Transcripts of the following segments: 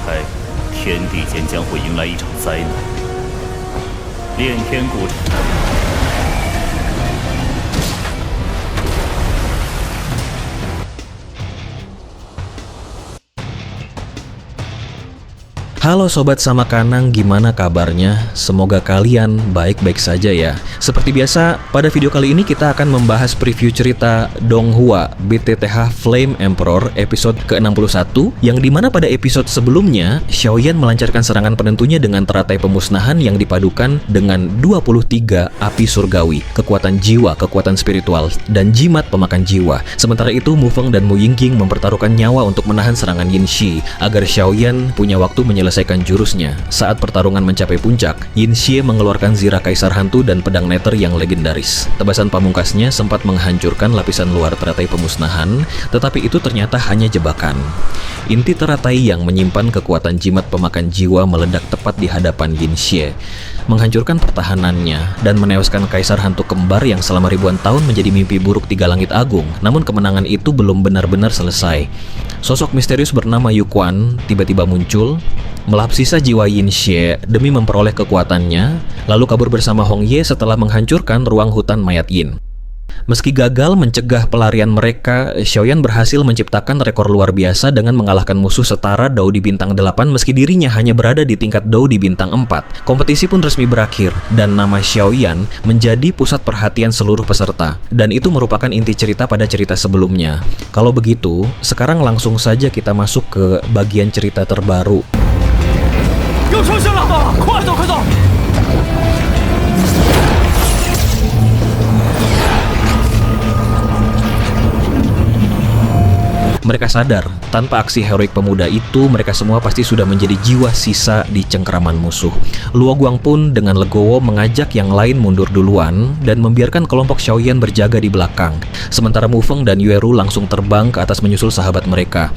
开，天地间将会迎来一场灾难。炼天古。Halo Sobat Sama Kanang, gimana kabarnya? Semoga kalian baik-baik saja ya. Seperti biasa, pada video kali ini kita akan membahas preview cerita Donghua BTTH Flame Emperor episode ke-61, yang dimana pada episode sebelumnya, Xiaoyan melancarkan serangan penentunya dengan teratai pemusnahan yang dipadukan dengan 23 api surgawi, kekuatan jiwa, kekuatan spiritual, dan jimat pemakan jiwa. Sementara itu, Mu Feng dan Mu Yingjing mempertaruhkan nyawa untuk menahan serangan Yin Xie, agar Xiaoyan punya waktu menyelesaikan jurusnya. Saat pertarungan mencapai puncak, Yin Xie mengeluarkan zirah kaisar hantu dan pedang neter yang legendaris. Tebasan pamungkasnya sempat menghancurkan lapisan luar teratai pemusnahan, tetapi itu ternyata hanya jebakan. Inti teratai yang menyimpan kekuatan jimat pemakan jiwa meledak tepat di hadapan Yin Xie, menghancurkan pertahanannya dan menewaskan kaisar hantu kembar yang selama ribuan tahun menjadi mimpi buruk Tiga Langit Agung. Namun kemenangan itu belum benar-benar selesai. Sosok misterius bernama Yu Quan tiba-tiba muncul, melahap sisa jiwa Yin Xie demi memperoleh kekuatannya, lalu kabur bersama Hong Ye setelah menghancurkan ruang hutan mayat Yin. Meski gagal mencegah pelarian mereka, Xiaoyan berhasil menciptakan rekor luar biasa dengan mengalahkan musuh setara Dou di bintang 8 meski dirinya hanya berada di tingkat Dou di bintang 4. Kompetisi pun resmi berakhir dan nama Xiaoyan menjadi pusat perhatian seluruh peserta. Dan itu merupakan inti cerita pada cerita sebelumnya. Kalau begitu, sekarang langsung saja kita masuk ke bagian cerita terbaru. Mereka sadar, tanpa aksi heroik pemuda itu, mereka semua pasti sudah menjadi jiwa sisa di cengkeraman musuh. Luo Guang pun dengan legowo mengajak yang lain mundur duluan dan membiarkan kelompok Xiaoyan berjaga di belakang. Sementara Mu Feng dan Yue Ru langsung terbang ke atas menyusul sahabat mereka.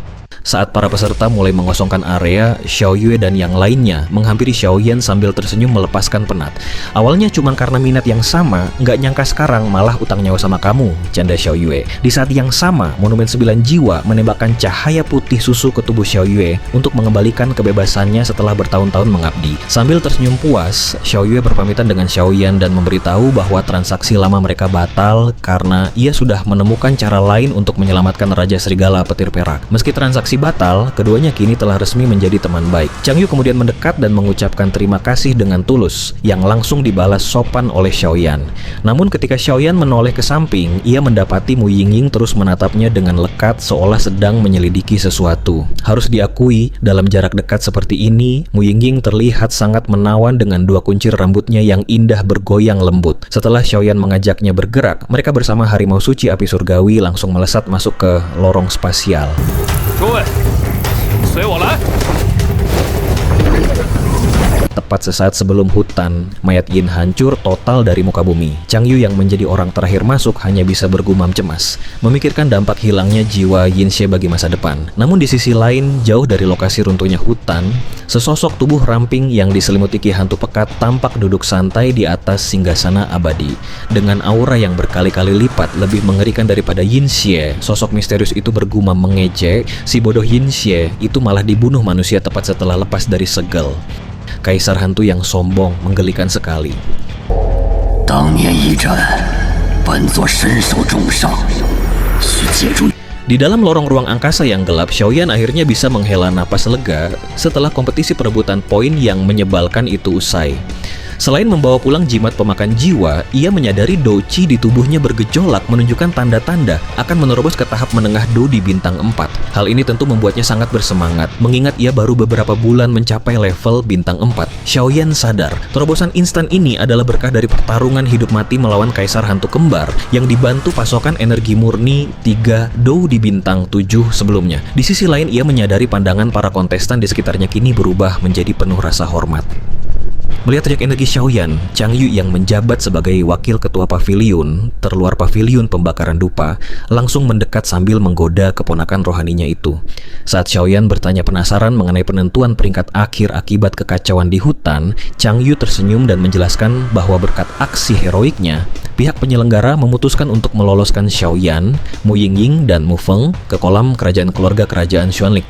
Saat para peserta mulai mengosongkan area, Xiao Yue dan yang lainnya menghampiri Xiaoyan sambil tersenyum melepaskan penat. Awalnya cuma karena minat yang sama, nggak nyangka sekarang malah utang nyawa sama kamu, canda Xiao Yue. Di saat yang sama, Monumen 9 Jiwa menembakkan cahaya putih susu ke tubuh Xiao Yue untuk mengembalikan kebebasannya setelah bertahun-tahun mengabdi. Sambil tersenyum puas, Xiao Yue berpamitan dengan Xiaoyan dan memberitahu bahwa transaksi lama mereka batal karena ia sudah menemukan cara lain untuk menyelamatkan Raja Serigala Petir Perak. Meski transaksi batal, keduanya kini telah resmi menjadi teman baik. Chang Yu kemudian mendekat dan mengucapkan terima kasih dengan tulus, yang langsung dibalas sopan oleh Xiaoyan. Namun ketika Xiaoyan menoleh ke samping, ia mendapati Mu Yingjing terus menatapnya dengan lekat seolah sedang menyelidiki sesuatu. Harus diakui, dalam jarak dekat seperti ini, Mu Yingjing terlihat sangat menawan dengan dua kuncir rambutnya yang indah bergoyang lembut. Setelah Xiaoyan mengajaknya bergerak, mereka bersama harimau suci api surgawi langsung melesat masuk ke lorong spasial. 诸位，随我来。 Tepat sesaat sebelum hutan, mayat Yin hancur total dari muka bumi. Chang Yu yang menjadi orang terakhir masuk hanya bisa bergumam cemas, memikirkan dampak hilangnya jiwa Yin Xie bagi masa depan. Namun di sisi lain, jauh dari lokasi runtuhnya hutan, sesosok tubuh ramping yang diselimuti ki hantu pekat tampak duduk santai di atas singgasana abadi. Dengan aura yang berkali-kali lipat lebih mengerikan daripada Yin Xie, sosok misterius itu bergumam mengejek, si bodoh Yin Xie itu malah dibunuh manusia tepat setelah lepas dari segel. Kaisar hantu yang sombong menggelikan sekali. Di dalam lorong ruang angkasa yang gelap, Xiaoyan akhirnya bisa menghela napas lega setelah kompetisi perebutan poin yang menyebalkan itu usai. Selain membawa pulang jimat pemakan jiwa, ia menyadari Dou Qi di tubuhnya bergejolak menunjukkan tanda-tanda akan menerobos ke tahap menengah Dou di bintang 4. Hal ini tentu membuatnya sangat bersemangat, mengingat ia baru beberapa bulan mencapai level bintang 4. Xiaoyan sadar, terobosan instan ini adalah berkah dari pertarungan hidup mati melawan Kaisar Hantu Kembar yang dibantu pasokan energi murni 3 Dou di bintang 7 sebelumnya. Di sisi lain, ia menyadari pandangan para kontestan di sekitarnya kini berubah menjadi penuh rasa hormat. Melihat teriak energi Xiaoyan, Chang Yu yang menjabat sebagai wakil ketua pavilion, terluar pavilion pembakaran dupa, langsung mendekat sambil menggoda keponakan rohaninya itu. Saat Xiaoyan bertanya penasaran mengenai penentuan peringkat akhir akibat kekacauan di hutan, Chang Yu tersenyum dan menjelaskan bahwa berkat aksi heroiknya, pihak penyelenggara memutuskan untuk meloloskan Xiaoyan, Mu Yingjing, dan Mu Feng ke kolam kerajaan keluarga kerajaan Xuanling.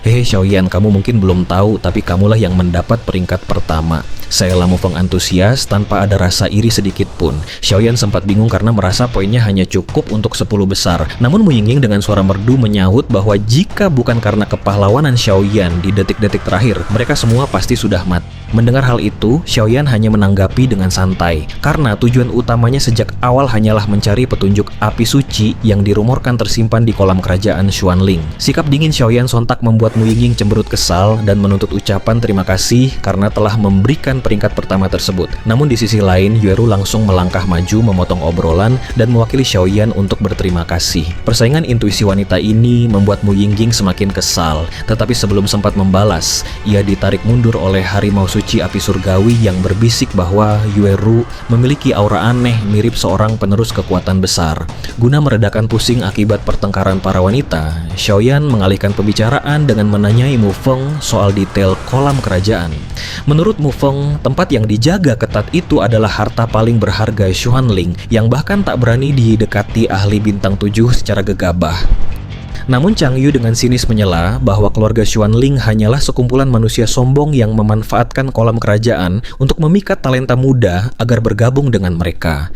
Hehe Xiaoyan, kamu mungkin belum tahu, tapi kamulah yang mendapat peringkat pertama. Saya Mu Feng antusias tanpa ada rasa iri sedikit pun. Xiaoyan sempat bingung karena merasa poinnya hanya cukup untuk 10 besar. Namun Mu Yingying dengan suara merdu menyahut bahwa jika bukan karena kepahlawanan Xiaoyan di detik-detik terakhir, mereka semua pasti sudah mati. Mendengar hal itu, Xiaoyan hanya menanggapi dengan santai, karena tujuan utamanya sejak awal hanyalah mencari petunjuk api suci yang dirumorkan tersimpan di kolam kerajaan Xuanling. Sikap dingin Xiaoyan sontak membuat Mu Yingying cemberut kesal dan menuntut ucapan terima kasih karena telah memberikan peringkat pertama tersebut. Namun di sisi lain, Yueru langsung melangkah maju memotong obrolan dan mewakili Xiaoyan untuk berterima kasih. Persaingan intuisi wanita ini membuat Mu Yingying semakin kesal, tetapi sebelum sempat membalas, ia ditarik mundur oleh harimau suci api surgawi yang berbisik bahwa Yueru memiliki aura aneh mirip seorang penerus kekuatan besar. Guna meredakan pusing akibat pertengkaran para wanita, Xiaoyan mengalihkan pembicaraan dengan menanyai Mu Feng soal detail kolam kerajaan. Menurut Mu Feng, tempat yang dijaga ketat itu adalah harta paling berharga Xuanling yang bahkan tak berani didekati ahli bintang 7 secara gegabah. Namun Chang Yu dengan sinis menyela bahwa keluarga Xuanling hanyalah sekumpulan manusia sombong yang memanfaatkan kolam kerajaan untuk memikat talenta muda agar bergabung dengan mereka.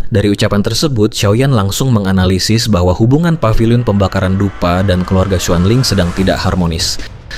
Dari ucapan tersebut, Xiaoyan langsung menganalisis bahwa hubungan pavilion pembakaran dupa dan keluarga Xuanling sedang tidak harmonis.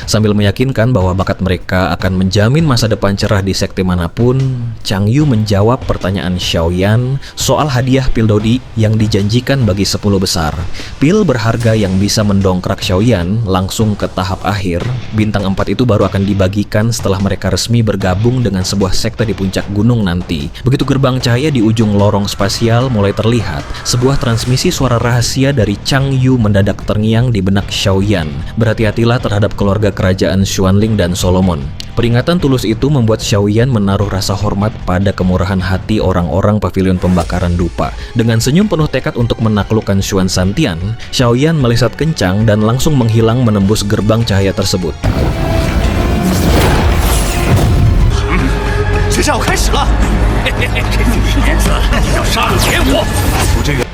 Sambil meyakinkan bahwa bakat mereka akan menjamin masa depan cerah di sekte manapun, Chang Yu menjawab pertanyaan Xiaoyan soal hadiah pil Dodi yang dijanjikan bagi 10 besar. Pil berharga yang bisa mendongkrak Xiaoyan langsung ke tahap akhir. Bintang 4 itu baru akan dibagikan setelah mereka resmi bergabung dengan sebuah sekte di puncak gunung nanti. Begitu gerbang cahaya di ujung lorong spasial mulai terlihat, sebuah transmisi suara rahasia dari Chang Yu mendadak terngiang di benak Xiaoyan. Berhati-hatilah terhadap keluarga kerajaan Xuanling dan Solomon. Peringatan tulus itu membuat Xiaoyan menaruh rasa hormat pada kemurahan hati orang-orang pavilion pembakaran dupa. Dengan senyum penuh tekad untuk menaklukkan Xuan Santian, Xiaoyan melesat kencang dan langsung menghilang menembus gerbang cahaya tersebut.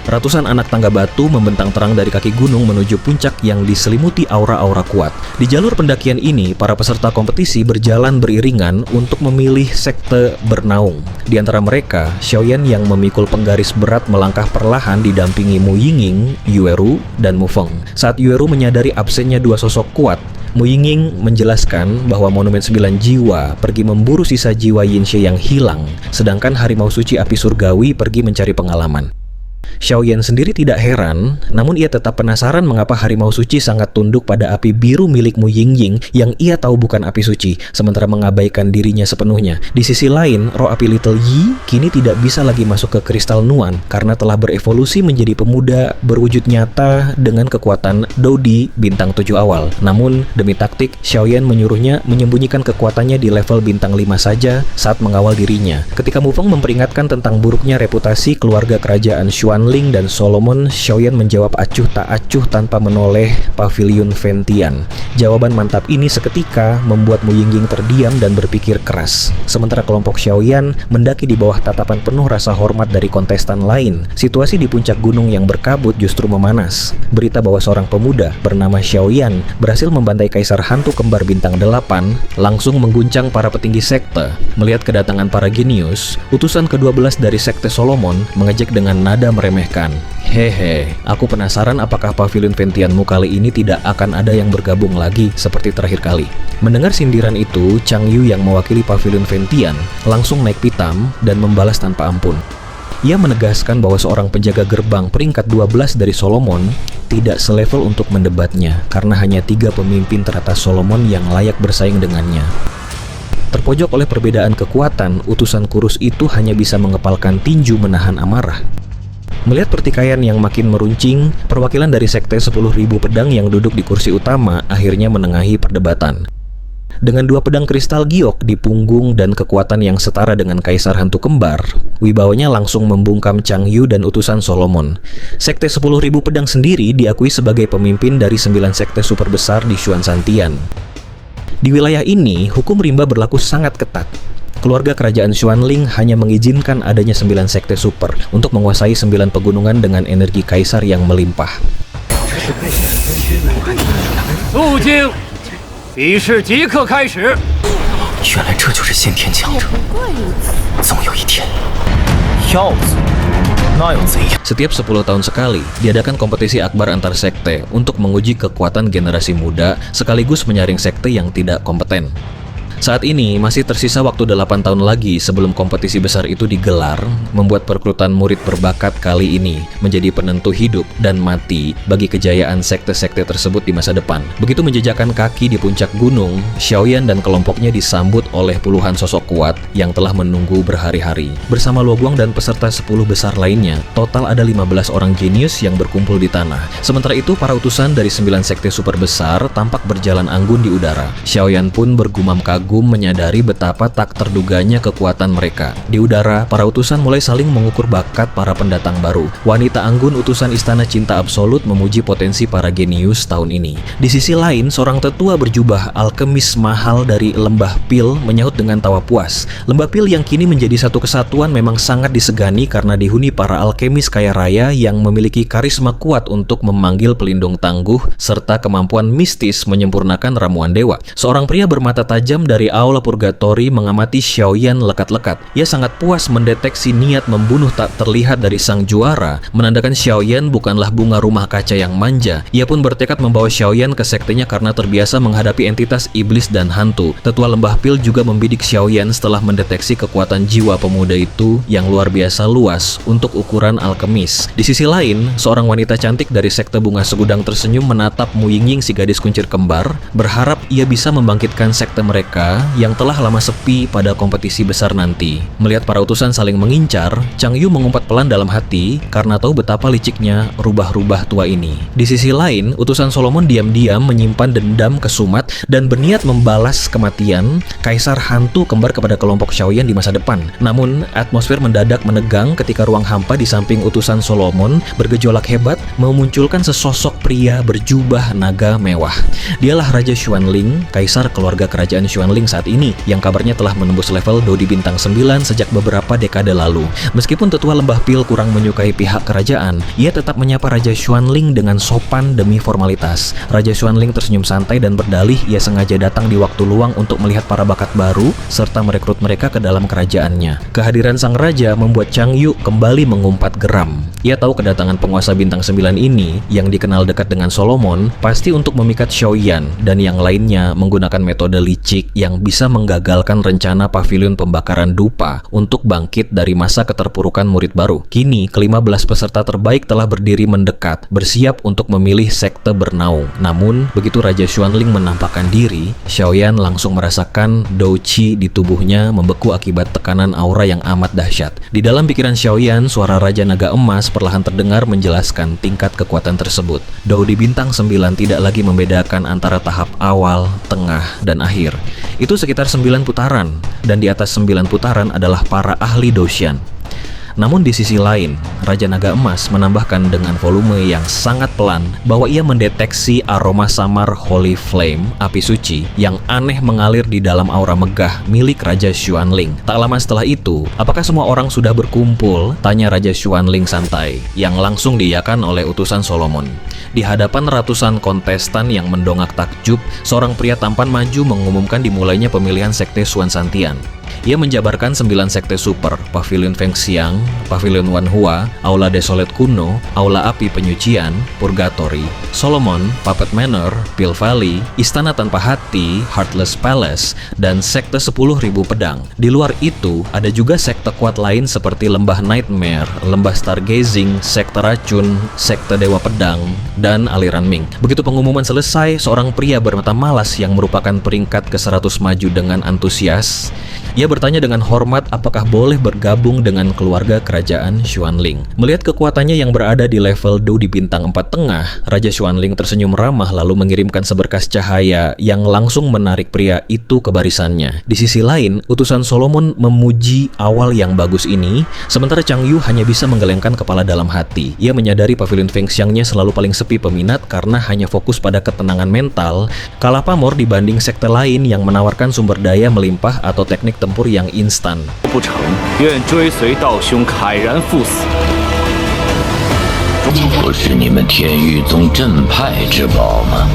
Ratusan anak tangga batu membentang terang dari kaki gunung menuju puncak yang diselimuti aura-aura kuat. Di jalur pendakian ini, para peserta kompetisi berjalan beriringan untuk memilih sekte bernaung. Di antara mereka, Xiaoyan yang memikul penggaris berat melangkah perlahan didampingi Mu Yingying, Yueru, dan Mu Feng. Saat Yueru menyadari absennya dua sosok kuat, Mu Yingying menjelaskan bahwa Monumen 9 Jiwa pergi memburu sisa jiwa Yinxie yang hilang, sedangkan Harimau Suci Api Surgawi pergi mencari pengalaman. Xiaoyan sendiri tidak heran, namun ia tetap penasaran mengapa Harimau Suci sangat tunduk pada api biru milik Mu Yingying yang ia tahu bukan api suci, sementara mengabaikan dirinya sepenuhnya. Di sisi lain, roh api Little Yi kini tidak bisa lagi masuk ke kristal Nuan karena telah berevolusi menjadi pemuda berwujud nyata dengan kekuatan Dodi bintang 7 awal. Namun, demi taktik, Xiaoyan menyuruhnya menyembunyikan kekuatannya di level bintang 5 saja saat mengawal dirinya. Ketika Mu Feng memperingatkan tentang buruknya reputasi keluarga kerajaan Xuanling dan Solomon, Xiaoyan menjawab acuh tak acuh tanpa menoleh pavilion Ventian. Jawaban mantap ini seketika membuat Mu Yingying terdiam dan berpikir keras. Sementara kelompok Xiaoyan mendaki di bawah tatapan penuh rasa hormat dari kontestan lain, situasi di puncak gunung yang berkabut justru memanas. Berita bahwa seorang pemuda bernama Xiaoyan berhasil membantai kaisar hantu kembar bintang 8 langsung mengguncang para petinggi sekte. Melihat kedatangan para genius, utusan ke-12 dari sekte Solomon mengejek dengan nada meremehkan. Hehe, aku penasaran apakah pavilion Ventianmu kali ini tidak akan ada yang bergabung lagi seperti terakhir kali. Mendengar sindiran itu, Chang Yu yang mewakili pavilion Ventian langsung naik pitam dan membalas tanpa ampun. Ia menegaskan bahwa seorang penjaga gerbang peringkat 12 dari Solomon tidak selevel untuk mendebatnya karena hanya 3 pemimpin teratas Solomon yang layak bersaing dengannya. Terpojok oleh perbedaan kekuatan, utusan kurus itu hanya bisa mengepalkan tinju menahan amarah. Melihat pertikaian yang makin meruncing, perwakilan dari sekte 10.000 pedang yang duduk di kursi utama akhirnya menengahi perdebatan. Dengan 2 pedang kristal giok di punggung dan kekuatan yang setara dengan kaisar hantu kembar, wibawanya langsung membungkam Chang Yu dan utusan Solomon. Sekte 10.000 pedang sendiri diakui sebagai pemimpin dari 9 sekte super besar di Xuan Santian. Di wilayah ini, hukum rimba berlaku sangat ketat. Keluarga kerajaan Xuanling hanya mengizinkan adanya 9 sekte super untuk menguasai 9 pegunungan dengan energi kaisar yang melimpah. 比试即刻开始。原来这就是先天强者，总有一天，要子，那又怎样？ Setiap 10 tahun sekali, diadakan kompetisi akbar antar sekte untuk menguji kekuatan generasi muda sekaligus menyaring sekte yang tidak kompeten. Saat ini masih tersisa waktu 8 tahun lagi sebelum kompetisi besar itu digelar, membuat perekrutan murid berbakat kali ini menjadi penentu hidup dan mati bagi kejayaan sekte-sekte tersebut di masa depan. Begitu menjejakkan kaki di puncak gunung, Xiaoyan dan kelompoknya disambut oleh puluhan sosok kuat yang telah menunggu berhari-hari. Bersama Luo Guang dan peserta 10 besar lainnya, total ada 15 orang jenius yang berkumpul di tanah. Sementara itu, para utusan dari 9 sekte super besar tampak berjalan anggun di udara. Xiaoyan pun bergumam kagum menyadari betapa tak terduganya kekuatan mereka. Di udara, para utusan mulai saling mengukur bakat para pendatang baru. Wanita anggun utusan Istana Cinta Absolut memuji potensi para genius tahun ini. Di sisi lain, seorang tetua berjubah alkemis mahal dari Lembah Pil menyahut dengan tawa puas. Lembah Pil yang kini menjadi satu kesatuan memang sangat disegani karena dihuni para alkemis kaya raya yang memiliki karisma kuat untuk memanggil pelindung tangguh serta kemampuan mistis menyempurnakan ramuan dewa. Seorang pria bermata tajam dari aula purgatori mengamati Xiaoyan lekat-lekat. Ia sangat puas mendeteksi niat membunuh tak terlihat dari sang juara, menandakan Xiaoyan bukanlah bunga rumah kaca yang manja. Ia pun bertekad membawa Xiaoyan ke sektenya karena terbiasa menghadapi entitas iblis dan hantu. Tetua Lembah Pil juga membidik Xiaoyan setelah mendeteksi kekuatan jiwa pemuda itu yang luar biasa luas untuk ukuran alkemis. Di sisi lain, seorang wanita cantik dari sekte bunga segudang tersenyum menatap Mu Yingying si gadis kuncir kembar, berharap ia bisa membangkitkan sekte mereka yang telah lama sepi pada kompetisi besar nanti. Melihat para utusan saling mengincar, Chang Yu mengumpat pelan dalam hati karena tahu betapa liciknya rubah-rubah tua ini. Di sisi lain, utusan Solomon diam-diam menyimpan dendam kesumat dan berniat membalas kematian kaisar hantu kembar kepada kelompok Xiaoyan di masa depan. Namun, atmosfer mendadak menegang ketika ruang hampa di samping utusan Solomon bergejolak hebat memunculkan sesosok pria berjubah naga mewah. Dialah Raja Xuanling, kaisar keluarga kerajaan Xuanling saat ini, yang kabarnya telah menembus level Dodi Bintang 9 sejak beberapa dekade lalu. Meskipun tetua Lembah Pil kurang menyukai pihak kerajaan, ia tetap menyapa Raja Xuanling dengan sopan demi formalitas. Raja Xuanling tersenyum santai dan berdalih ia sengaja datang di waktu luang untuk melihat para bakat baru serta merekrut mereka ke dalam kerajaannya. Kehadiran sang raja membuat Chang Yu kembali mengumpat geram. Ia tahu kedatangan penguasa Bintang 9 ini, yang dikenal dekat dengan Solomon, pasti untuk memikat Xiaoyan dan yang lainnya menggunakan metode licik yang bisa menggagalkan rencana pavilion pembakaran dupa untuk bangkit dari masa keterpurukan murid baru. Kini, ke-15 peserta terbaik telah berdiri mendekat, bersiap untuk memilih sekte bernaung. Namun, begitu Raja Xuanling menampakkan diri, Xiaoyan langsung merasakan Dou Qi di tubuhnya membeku akibat tekanan aura yang amat dahsyat. Di dalam pikiran Xiaoyan, suara Raja Naga Emas perlahan terdengar menjelaskan tingkat kekuatan tersebut. Dodi Bintang 9 tidak lagi membedakan antara tahap awal, tengah, dan akhir. Itu sekitar 9 putaran, dan di atas 9 putaran adalah para ahli Doshan. Namun di sisi lain, Raja Naga Emas menambahkan dengan volume yang sangat pelan bahwa ia mendeteksi aroma samar Holy Flame, api suci, yang aneh mengalir di dalam aura megah milik Raja Xuanling. Tak lama setelah itu, apakah semua orang sudah berkumpul? Tanya Raja Xuanling santai, yang langsung diiyakan oleh utusan Solomon. Di hadapan ratusan kontestan yang mendongak takjub, seorang pria tampan maju mengumumkan dimulainya pemilihan sekte Xuan Santian. Ia menjabarkan 9 sekte super, Pavilion Feng Xiang, Pavilion Wanhua, Aula Desolate Kuno, Aula Api Penyucian, Purgatory, Solomon, Puppet Manor, Pil Valley, Istana Tanpa Hati, Heartless Palace, dan sekte 10.000 pedang. Di luar itu, ada juga sekte kuat lain seperti Lembah Nightmare, Lembah Stargazing, Sekte Racun, Sekte Dewa Pedang, dan Aliran Ming. Begitu pengumuman selesai, seorang pria bermata malas yang merupakan peringkat ke-100 maju dengan antusias. Ia bertanya dengan hormat apakah boleh bergabung dengan keluarga kerajaan Xuanling. Melihat kekuatannya yang berada di level Dodi Bintang 4 tengah, Raja Xuanling tersenyum ramah lalu mengirimkan seberkas cahaya yang langsung menarik pria itu ke barisannya. Di sisi lain, utusan Solomon memuji awal yang bagus ini, sementara Chang Yu hanya bisa menggelengkan kepala dalam hati. Ia menyadari Pavilion Feng Xiangnya selalu paling sepi peminat karena hanya fokus pada ketenangan mental, kalah pamor dibanding sekte lain yang menawarkan sumber daya melimpah atau teknik tempur yang instan. 不成，愿追随道兄慨然赴死。不是你们天域宗正派之宝吗？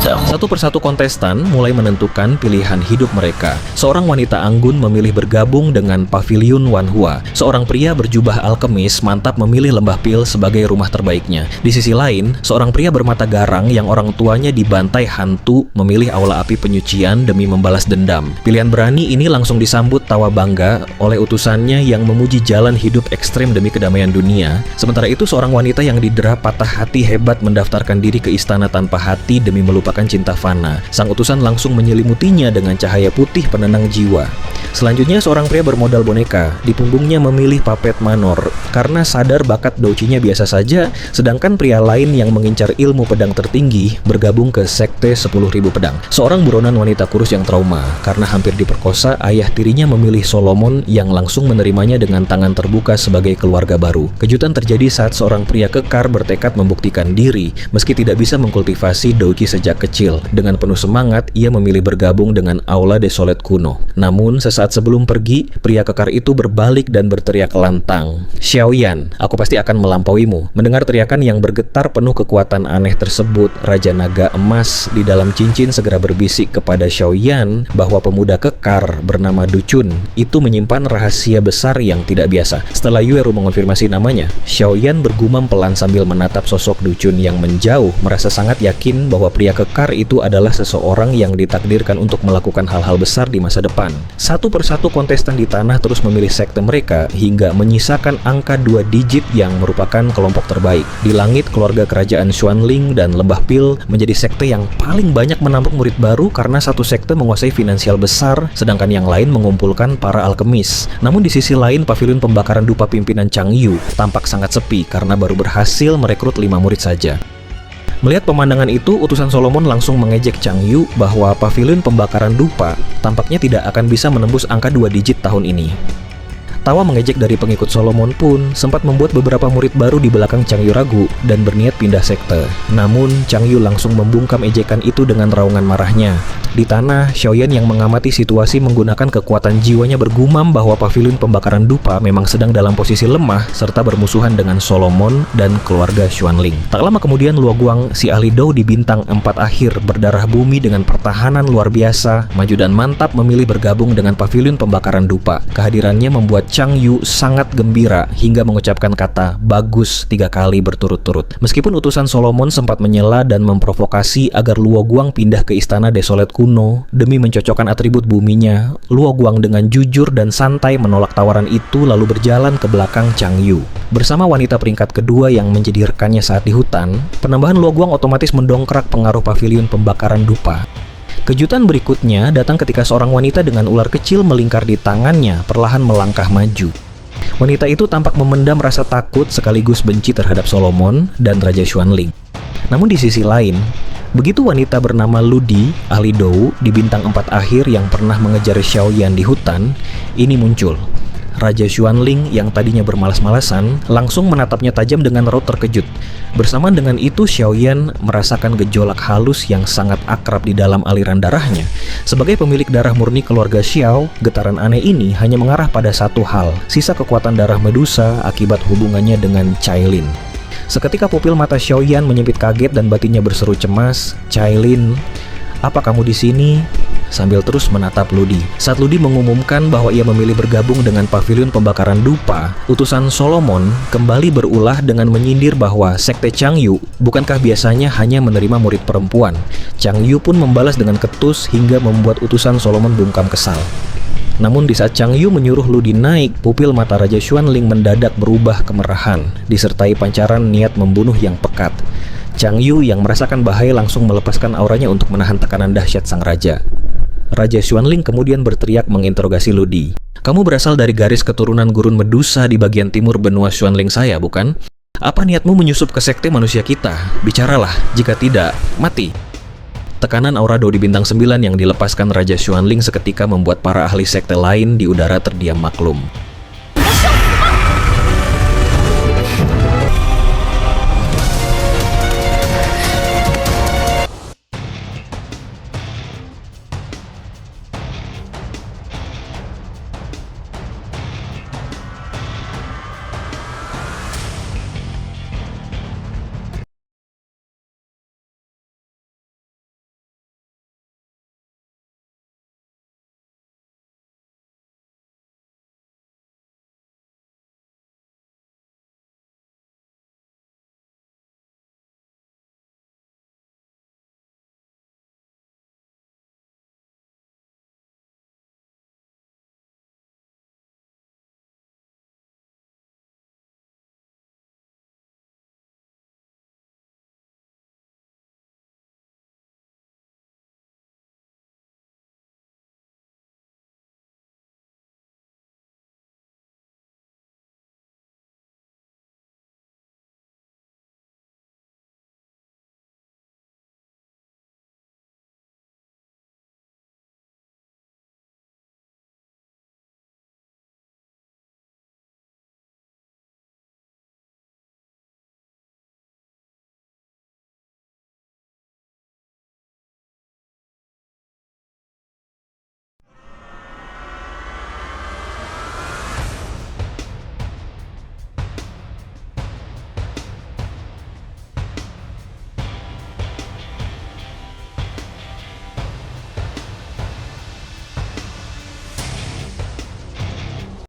Satu persatu kontestan mulai menentukan pilihan hidup mereka. Seorang wanita anggun memilih bergabung dengan Paviliun Wanhua. Seorang pria berjubah alkemis mantap memilih Lembah Pil sebagai rumah terbaiknya. Di sisi lain, seorang pria bermata garang yang orang tuanya dibantai hantu memilih aula api penyucian demi membalas dendam. Pilihan berani ini langsung disambut tawa bangga oleh utusannya yang memuji jalan hidup ekstrem demi kedamaian dunia. Sementara itu, seorang wanita yang didera patah hati hebat mendaftarkan diri ke istana tanpa hati demi melupakan cinta fana. Sang utusan langsung menyelimutinya dengan cahaya putih penenang jiwa. Selanjutnya, seorang pria bermodal boneka. Di punggungnya memilih Papet Manor karena sadar bakat douchinya biasa saja, sedangkan pria lain yang mengincar ilmu pedang tertinggi bergabung ke sekte 10.000 pedang. Seorang buronan wanita kurus yang trauma karena hampir diperkosa, ayah tirinya memilih Solomon yang langsung menerimanya dengan tangan terbuka sebagai keluarga baru. Kejutan terjadi saat seorang pria kekar bertekad membuktikan diri meski tidak bisa mengkultivasi douchi sejak kecil. Dengan penuh semangat, ia memilih bergabung dengan Aula Desolate kuno. Namun, sesaat sebelum pergi, pria kekar itu berbalik dan berteriak lantang, "Xiaoyan, aku pasti akan melampauimu." Mendengar teriakan yang bergetar penuh kekuatan aneh tersebut, Raja Naga Emas di dalam cincin segera berbisik kepada Xiaoyan bahwa pemuda kekar bernama Du Chun itu menyimpan rahasia besar yang tidak biasa. Setelah Yueru mengonfirmasi namanya, Xiaoyan bergumam pelan sambil menatap sosok Du Chun yang menjauh, merasa sangat yakin bahwa pria kekar itu adalah seseorang yang ditakdirkan untuk melakukan hal-hal besar di masa depan. Satu persatu kontestan di tanah terus memilih sekte mereka hingga menyisakan angka 2 digit yang merupakan kelompok terbaik. Di langit, keluarga kerajaan Xuanling dan Lembah Pil menjadi sekte yang paling banyak menampung murid baru karena satu sekte menguasai finansial besar, sedangkan yang lain mengumpulkan para alkemis. Namun di sisi lain, Paviliun Pembakaran Dupa pimpinan Chang Yu tampak sangat sepi karena baru berhasil merekrut 5 murid saja. Melihat pemandangan itu, utusan Solomon langsung mengejek Chang Yu bahwa Paviliun Pembakaran Dupa tampaknya tidak akan bisa menembus angka 2 digit tahun ini. Tawa mengejek dari pengikut Solomon pun sempat membuat beberapa murid baru di belakang Chang Yu ragu dan berniat pindah sekte. Namun, Chang Yu langsung membungkam ejekan itu dengan raungan marahnya. Di tanah, Xiaoyan yang mengamati situasi menggunakan kekuatan jiwanya bergumam bahwa Paviliun Pembakaran Dupa memang sedang dalam posisi lemah serta bermusuhan dengan Solomon dan keluarga Xuanling. Tak lama kemudian, Luo Guang, si ahli Dou di bintang 4 akhir berdarah bumi dengan pertahanan luar biasa, maju dan mantap memilih bergabung dengan Paviliun Pembakaran Dupa. Kehadirannya membuat Chang Yu sangat gembira hingga mengucapkan kata bagus 3 kali berturut-turut. Meskipun utusan Solomon sempat menyela dan memprovokasi agar Luo Guang pindah ke istana Desolate kuno demi mencocokkan atribut buminya, Luo Guang dengan jujur dan santai menolak tawaran itu lalu berjalan ke belakang Chang Yu. Bersama wanita peringkat kedua yang menjadi rekannya saat di hutan, penambahan Luo Guang otomatis mendongkrak pengaruh Paviliun Pembakaran Dupa. Kejutan berikutnya datang ketika seorang wanita dengan ular kecil melingkar di tangannya perlahan melangkah maju. Wanita itu tampak memendam rasa takut sekaligus benci terhadap Solomon dan Raja Xuanling. Namun di sisi lain, begitu wanita bernama Ludi, ahli Dou di bintang 4 akhir yang pernah mengejar Xiaoyan di hutan, ini muncul. Raja Xuanling yang tadinya bermalas-malasan langsung menatapnya tajam dengan raut terkejut. Bersamaan dengan itu, Xiaoyan merasakan gejolak halus yang sangat akrab di dalam aliran darahnya. Sebagai pemilik darah murni keluarga Xiao, getaran aneh ini hanya mengarah pada satu hal, sisa kekuatan darah Medusa akibat hubungannya dengan Cailin. Seketika pupil mata Xiaoyan menyipit kaget dan batinnya berseru cemas, "Cailin, apa kamu di sini?" sambil terus menatap Ludi. Saat Ludi mengumumkan bahwa ia memilih bergabung dengan Paviliun Pembakaran Dupa, utusan Solomon kembali berulah dengan menyindir bahwa sekte Chang Yu bukankah biasanya hanya menerima murid perempuan. Chang Yu pun membalas dengan ketus hingga membuat utusan Solomon bungkam kesal. Namun di saat Chang Yu menyuruh Ludi naik, pupil mata Raja Xuanling mendadak berubah kemerahan, disertai pancaran niat membunuh yang pekat. Chang Yu yang merasakan bahaya langsung melepaskan auranya untuk menahan tekanan dahsyat sang raja. Raja Xuanling kemudian berteriak menginterogasi Ludi. "Kamu berasal dari garis keturunan gurun Medusa di bagian timur benua Xuanling saya, bukan? Apa niatmu menyusup ke sekte manusia kita? Bicaralah, jika tidak, mati." Tekanan aura Dou di bintang 9 yang dilepaskan Raja Xuanling seketika membuat para ahli sekte lain di udara terdiam maklum.